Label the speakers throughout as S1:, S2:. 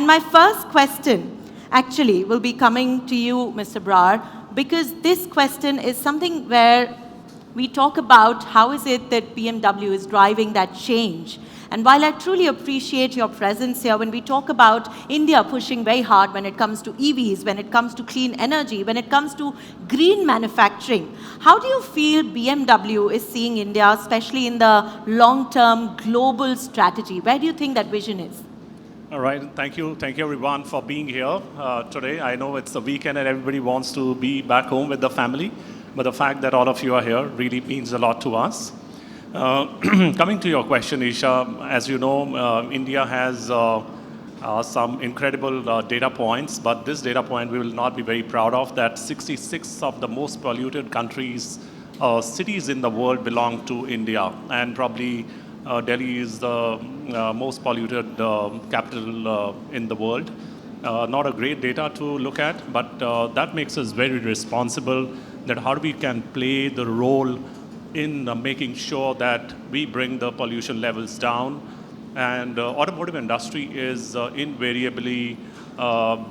S1: And my first question actually will be coming to you, Mr. Brar, because this question is something where we talk about how is it that BMW is driving that change. And while I truly appreciate your presence here, when we talk about India pushing very hard when it comes to EVs, when it comes to clean energy, when it comes to green manufacturing, how do you feel BMW is seeing India, especially in the long-term global strategy? Where do you think that vision is?
S2: All right, thank you everyone for being here today. I know it's the weekend and everybody wants to be back home with the family, but the fact that all of you are here really means a lot to us. Coming to your question, Isha, as you know, India has some incredible data points, but this data point we will not be very proud of, that 66 of the most polluted countries, cities in the world belong to India, and probably Delhi is the most polluted capital in the world. Not a great data to look at, but that makes us very responsible that how we can play the role in making sure that we bring the pollution levels down. And automotive industry is invariably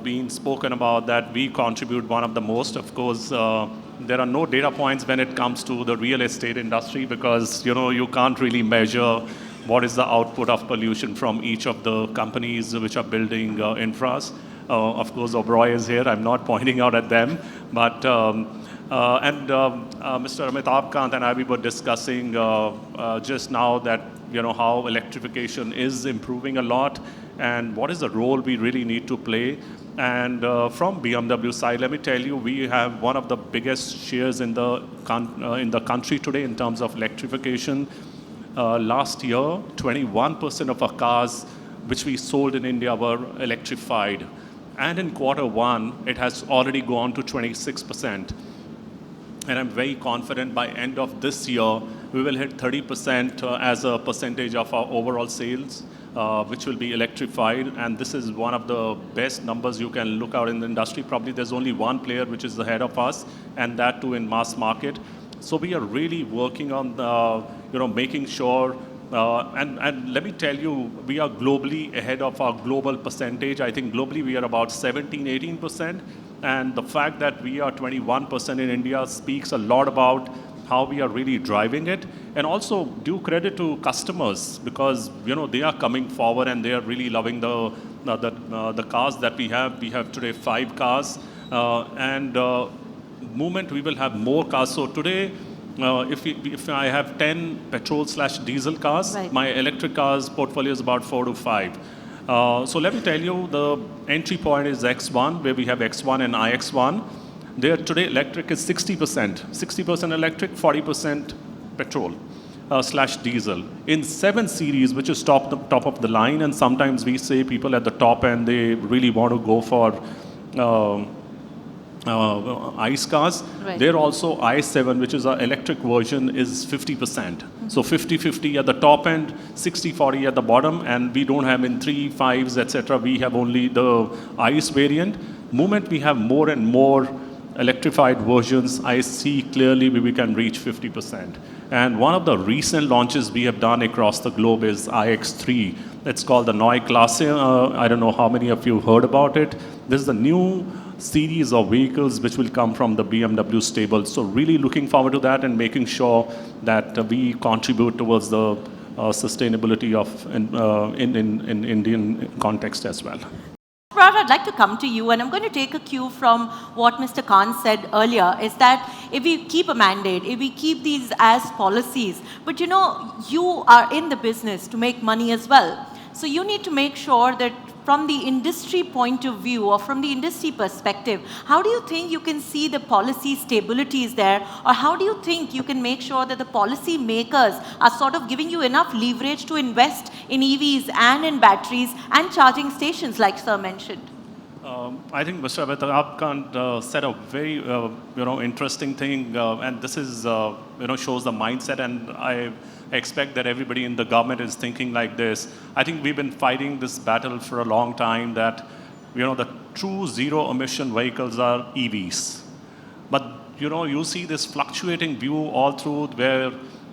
S2: being spoken about that we contribute one of the most. Of course, there are no data points when it comes to the real estate industry because you can't really measure what is the output of pollution from each of the companies which are building infras. Of course, Oberoi is here. I'm not pointing out at them, but Mr. Amitabh Kant and I, we were discussing just now that how electrification is improving a lot and what is the role we really need to play. And from BMW side, let me tell you, we have one of the biggest shares in the country today in terms of electrification. Last year, 21% of our cars which we sold in India were electrified. And in Q1, it has already gone to 26%. And I'm very confident by end of this year, we will hit 30% as a percentage of our overall sales, which will be electrified. And this is one of the best numbers you can look out in the industry. Probably there's only one player which is ahead of us, and that too in mass market. So we are really working on making sure, and let me tell you, we are globally ahead of our global percentage. I think globally we are about 17, 18%. And the fact that we are 21% in India speaks a lot about how we are really driving it. And also due credit to customers because they are coming forward and they are really loving the cars that we have. We have today 5 cars, and moment we will have more cars. So today, if I have 10 petrol/diesel cars, right, my electric cars portfolio is about 4 to 5. So let me tell you, the entry point is X1, where we have X1 and iX1. There today, electric is 60%. 60% electric, 40% petrol / diesel. In 7 series, which is top of the line, and sometimes we say people at the top end, they really want to go for ICE cars. Right. There also i7, which is our electric version, is 50%. Mm-hmm. So 50-50 at the top end, 60-40 at the bottom, and we don't have in 3, 5s, etc. We have only the ICE variant. Moment we have more and more electrified versions, I see clearly we can reach 50%. And one of the recent launches we have done across the globe is iX3. It's called the Neue Klasse. I don't know how many of you heard about it. This is the new series of vehicles which will come from the BMW stable. So really looking forward to that and making sure that we contribute towards the sustainability of in Indian context as well.
S1: Brar, I'd like to come to you, and I'm going to take a cue from what Mr. Kant said earlier, is that if we keep a mandate, if we keep these as policies, but you are in the business to make money as well. So you need to make sure that from the industry point of view or from the industry perspective, how do you think you can see the policy stability is there? Or how do you think you can make sure that the policy makers are sort of giving you enough leverage to invest in EVs and in batteries and charging stations like Sir mentioned?
S2: I think Mr. Amitabh Kant said a very interesting thing, and this is shows the mindset, and I expect that everybody in the government is thinking like this. I think we've been fighting this battle for a long time that the true zero emission vehicles are EVs, but you see this fluctuating view all through where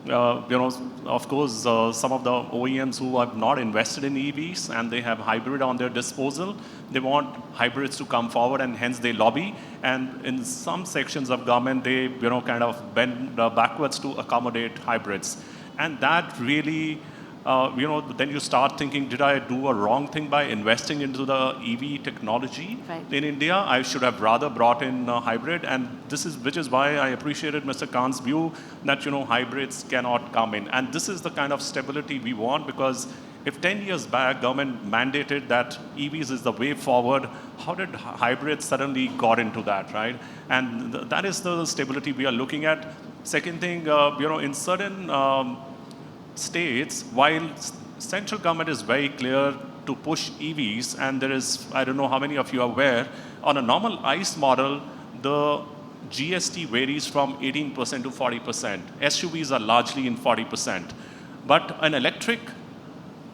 S2: of course, some of the OEMs who have not invested in EVs and they have hybrid on their disposal, they want hybrids to come forward, and hence they lobby. And in some sections of government, they kind of bend backwards to accommodate hybrids. And that really, then you start thinking, did I do a wrong thing by investing into the EV technology in India? I should have rather brought in hybrid. And which is why I appreciated Mr. Kant's view that, hybrids cannot come in. And this is the kind of stability we want, because if 10 years back government mandated that EVs is the way forward, how did hybrids suddenly got into that, right? And that is the stability we are looking at. Second thing, in certain states, while central government is very clear to push EVs, and there is, I don't know how many of you are aware, on a normal ICE model, the GST varies from 18% to 40%. SUVs are largely in 40%. But an electric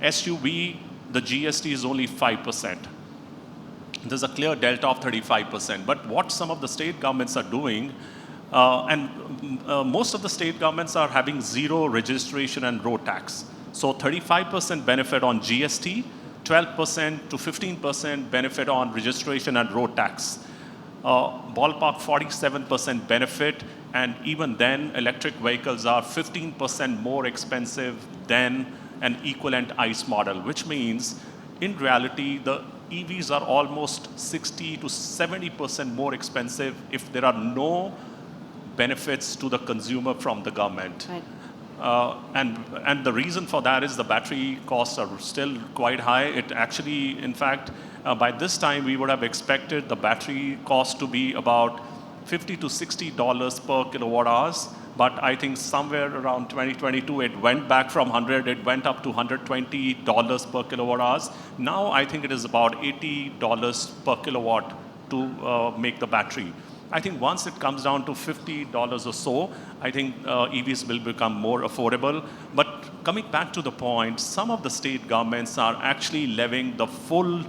S2: SUV, the GST is only 5%. There's a clear delta of 35%. But what some of the state governments are doing, most of the state governments are having zero registration and road tax. So 35% benefit on GST, 12% to 15% benefit on registration and road tax. Ballpark 47% benefit, and even then electric vehicles are 15% more expensive than an equivalent ICE model, which means in reality the EVs are almost 60 to 70% more expensive if there are no benefits to the consumer from the government. And the reason for that is the battery costs are still quite high. It actually, in fact, by this time we would have expected the battery cost to be about $50 to $60 per kilowatt hours. But I think somewhere around 2022, it went back from 100, it went up to $120 per kilowatt hours. Now I think it is about $80 per kilowatt to make the battery. I think once it comes down to $50 or so, I think EVs will become more affordable. But coming back to the point, some of the state governments are actually levying the full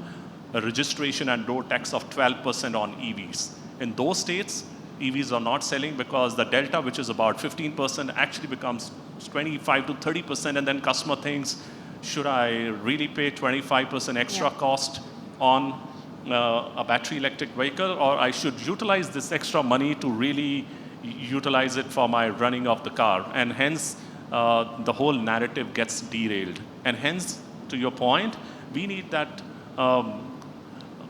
S2: registration and road tax of 12% on EVs. In those states, EVs are not selling because the delta, which is about 15%, actually becomes 25 to 30%, and then customer thinks, should I really pay 25% extra cost on a battery electric vehicle, or I should utilize this extra money to really utilize it for my running of the car? And hence, the whole narrative gets derailed. And hence, to your point, we need that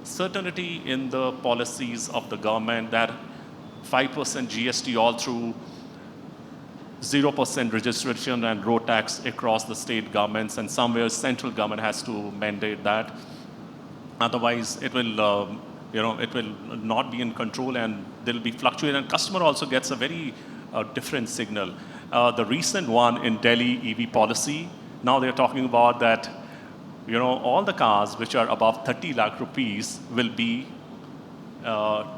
S2: certainty in the policies of the government that 5% GST all through, 0% registration and road tax across the state governments, and somewhere central government has to mandate that. Otherwise, it will, it will not be in control, and there will be fluctuation. And customer also gets a very different signal. The recent one in Delhi EV policy, now they're talking about that, all the cars which are above 30 lakh rupees will be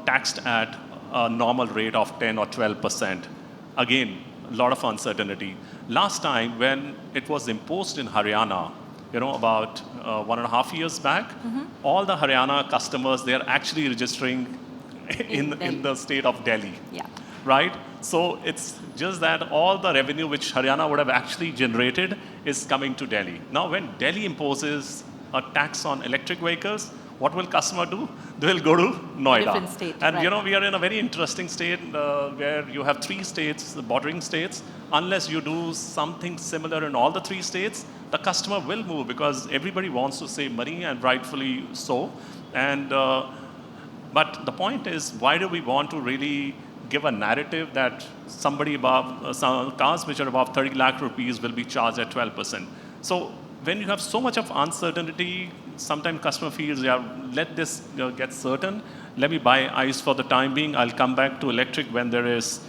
S2: taxed at a normal rate of 10 or 12%. Again, a lot of uncertainty. Last time when it was imposed in Haryana, about 1.5 years back, all the Haryana customers, they are actually registering in the state of Delhi, right? So it's just that all the revenue which Haryana would have actually generated is coming to Delhi. Now, when Delhi imposes a tax on electric vehicles, what will customer do? They will go to Noida.
S1: Different state,
S2: and
S1: right.
S2: We are in a very interesting state where you have 3 states, the bordering states. Unless you do something similar in all the 3 states, the customer will move because everybody wants to save money, and rightfully so. And but the point is, why do we want to really give a narrative that somebody above, some cars which are above 30 lakh rupees will be charged at 12%? So when you have so much of uncertainty, sometimes customer feels, let this get certain. Let me buy ICE for the time being. I'll come back to electric when there is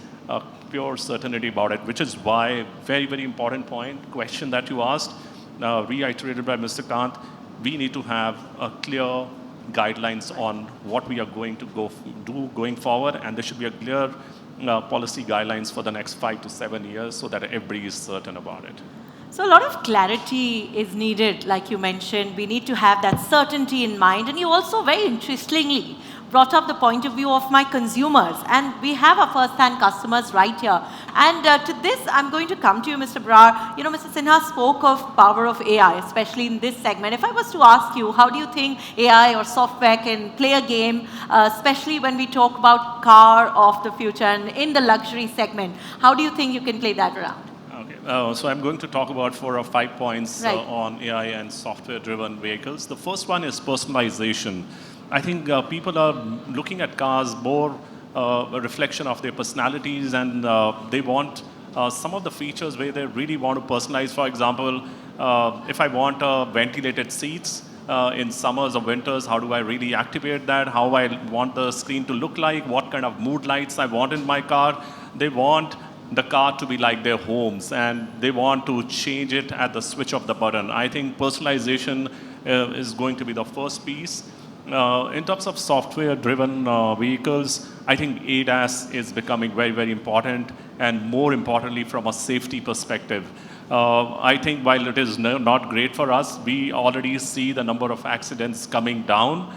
S2: pure certainty about it, which is why, very, very important question that you asked, reiterated by Mr. Kant, we need to have a clear guidelines on what we are going to do going forward, and there should be a clear policy guidelines for the next 5 to 7 years so that everybody is certain about it.
S1: So a lot of clarity is needed, like you mentioned. We need to have that certainty in mind. And you also very interestingly brought up the point of view of my consumers. And we have our first-hand customers right here. And to this, I'm going to come to you, Mr. Brar. You know, Mr. Sinha spoke of power of AI, especially in this segment. If I was to ask you, how do you think AI or software can play a game, especially when we talk about car of the future and in the luxury segment? How do you think you can play that around?
S2: Okay, so I'm going to talk about 4 or 5 points
S1: Right.
S2: on AI and software-driven vehicles. The first one is personalization. I think people are looking at cars more a reflection of their personalities, and they want some of the features where they really want to personalize. For example, if I want ventilated seats in summers or winters, how do I really activate that? How I want the screen to look like? What kind of mood lights I want in my car? They want the car to be like their homes, and they want to change it at the switch of the button. I think personalization is going to be the first piece. In terms of software-driven vehicles, I think ADAS is becoming very, very important, and more importantly, from a safety perspective. I think while it is not great for us, we already see the number of accidents coming down.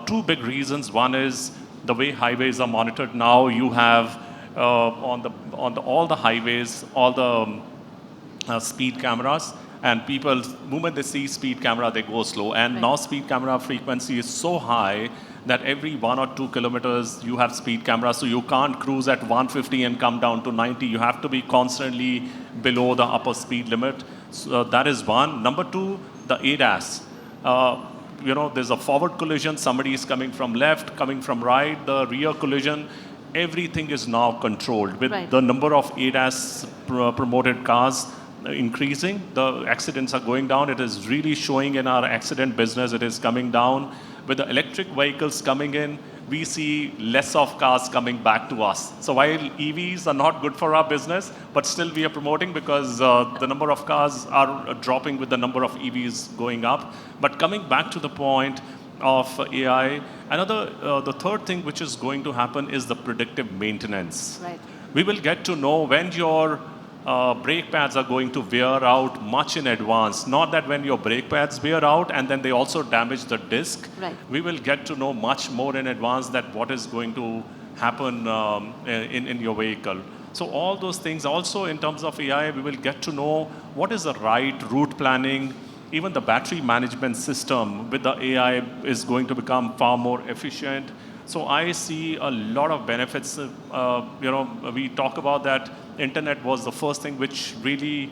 S2: Two big reasons. One is the way highways are monitored now. You have all the highways, all the speed cameras, and people, moment they see speed camera, they go slow. And
S1: Right.
S2: now speed camera frequency is so high that every 1 or 2 kilometers you have speed camera, so you can't cruise at 150 and come down to 90. You have to be constantly below the upper speed limit. So that is one. Number two, the ADAS. You know, there's a forward collision, somebody is coming from left, coming from right, the rear collision. Everything is now controlled. With
S1: Right.
S2: the number of ADAS promoted cars increasing, the accidents are going down. It is really showing in our accident business. It is coming down. With the electric vehicles coming in, we see less of cars coming back to us. So while EVs are not good for our business, but still we are promoting because the number of cars are dropping with the number of EVs going up. But coming back to the point of AI, the third thing which is going to happen is the predictive maintenance.
S1: Right.
S2: We will get to know when your brake pads are going to wear out much in advance. Not that when your brake pads wear out and then they also damage the disc.
S1: Right.
S2: We will get to know much more in advance that what is going to happen in your vehicle. So all those things, also in terms of AI, we will get to know what is the right route planning. Even the battery management system with the AI is going to become far more efficient. So I see a lot of benefits. We talk about that internet was the first thing which really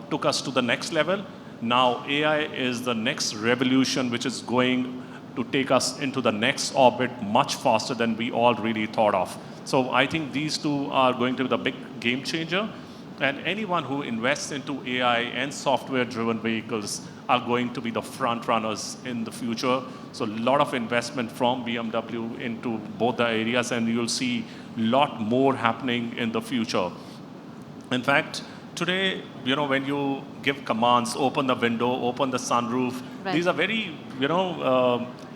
S2: took us to the next level. Now AI is the next revolution which is going to take us into the next orbit much faster than we all really thought of. So I think these two are going to be the big game changer. And anyone who invests into AI and software-driven vehicles are going to be the front runners in the future. So a lot of investment from BMW into both the areas, and you'll see a lot more happening in the future. In fact, today, when you give commands, open the window, open the sunroof,
S1: Right.
S2: these are very,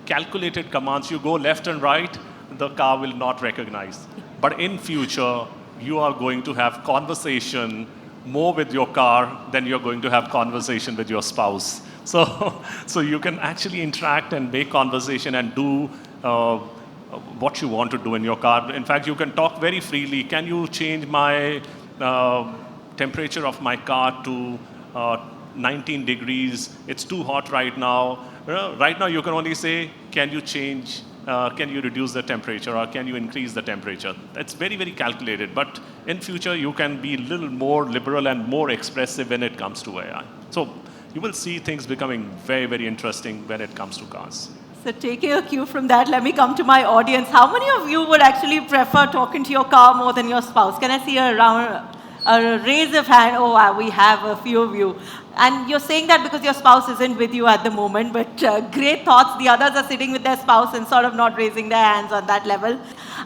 S2: calculated commands. You go left and right, the car will not recognize. But in future, you are going to have conversation more with your car than you're going to have conversation with your spouse. So you can actually interact and make conversation and do what you want to do in your car. In fact, you can talk very freely. Can you change my temperature of my car to 19 degrees? It's too hot right now. Right now, you can only say, can you reduce the temperature, or can you increase the temperature? That's very, very calculated. But in future, you can be a little more liberal and more expressive when it comes to AI. So you will see things becoming very, very interesting when it comes to cars.
S1: So taking a cue from that, let me come to my audience. How many of you would actually prefer talking to your car more than your spouse? Can I see a raise of hand? Oh, wow, we have a few of you. And you're saying that because your spouse isn't with you at the moment, but great thoughts. The others are sitting with their spouse and sort of not raising their hands on that level.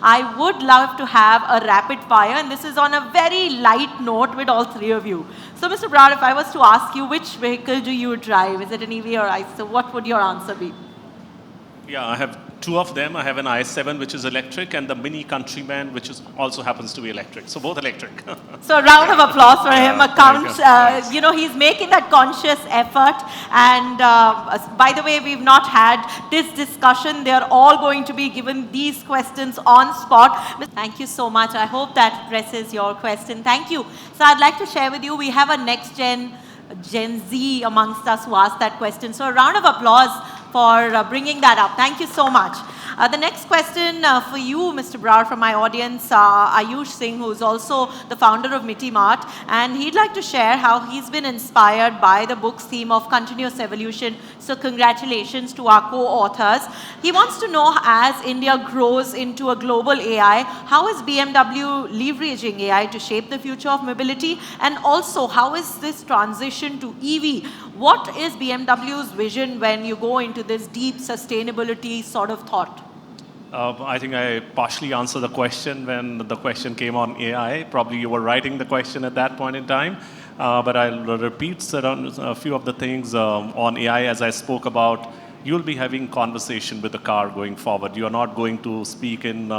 S1: I would love to have a rapid fire, and this is on a very light note with all three of you. So, Mr. Brar, if I was to ask you, which vehicle do you drive? Is it an EV or ICE? So what would your answer be?
S2: Yeah, I have two of them. I have an i7 which is electric and the Mini Countryman which is also happens to be electric. So both electric.
S1: So a round of applause for him.
S2: Yeah, thank you. Thanks.
S1: You know, he's making that conscious effort. And by the way, we've not had this discussion. They're all going to be given these questions on spot. Thank you so much. I hope that addresses your question. Thank you. So I'd like to share with you, we have a next Gen Z amongst us who asked that question. So a round of applause for bringing that up. Thank you so much. The next question for you, Mr. Brar, from my audience, Ayush Singh, who is also the founder of Miti Mart, and he'd like to share how he's been inspired by the book's theme of continuous evolution. So congratulations to our co-authors. He wants to know, as India grows into a global AI, how is BMW leveraging AI to shape the future of mobility? And also, how is this transition to EV? What is BMW's vision when you go into this deep sustainability sort of thought?
S2: I think I partially answered the question when the question came on AI. Probably you were writing the question at that point in time. But I'll repeat a few of the things on AI as I spoke about. You'll be having conversation with the car going forward. You're not going to speak in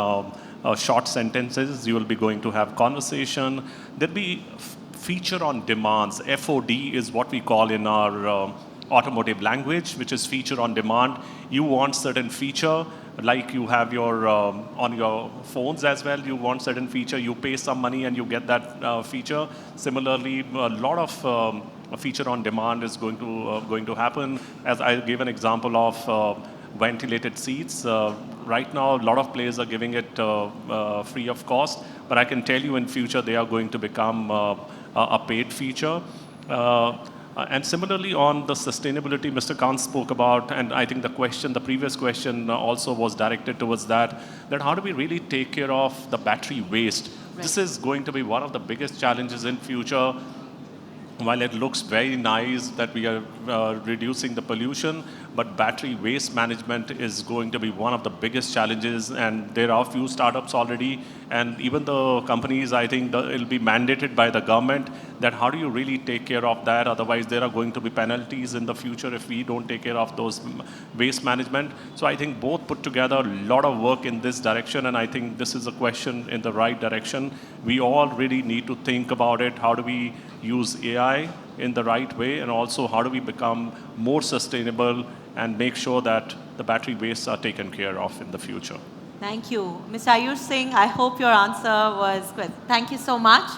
S2: short sentences. You will be going to have conversation. There'll be feature on demands. FOD is what we call in our automotive language, which is feature on demand. You want certain feature, like you have your on your phones as well. You want certain feature, you pay some money and you get that feature. Similarly, a lot of feature on demand is going to happen. As I gave an example of ventilated seats. Right now, a lot of players are giving it free of cost, but I can tell you in future they are going to become a paid feature. And similarly on the sustainability Mr. Kant spoke about, and I think the previous question also was directed towards that how do we really take care of the battery waste? Right. This is going to be one of the biggest challenges in future. While it looks very nice that we are reducing the pollution, but battery waste management is going to be one of the biggest challenges, and there are a few startups already, and even the companies, I think it'll be mandated by the government that how do you really take care of that, otherwise there are going to be penalties in the future if we don't take care of those waste management. So I think both put together a lot of work in this direction, and I think this is a question in the right direction. We all really need to think about it. How do we use AI in the right way, and also how do we become more sustainable and make sure that the battery wastes are taken care of in the future.
S1: Thank you. Mr. Ayush Singh, I hope your answer was good. Thank you so much.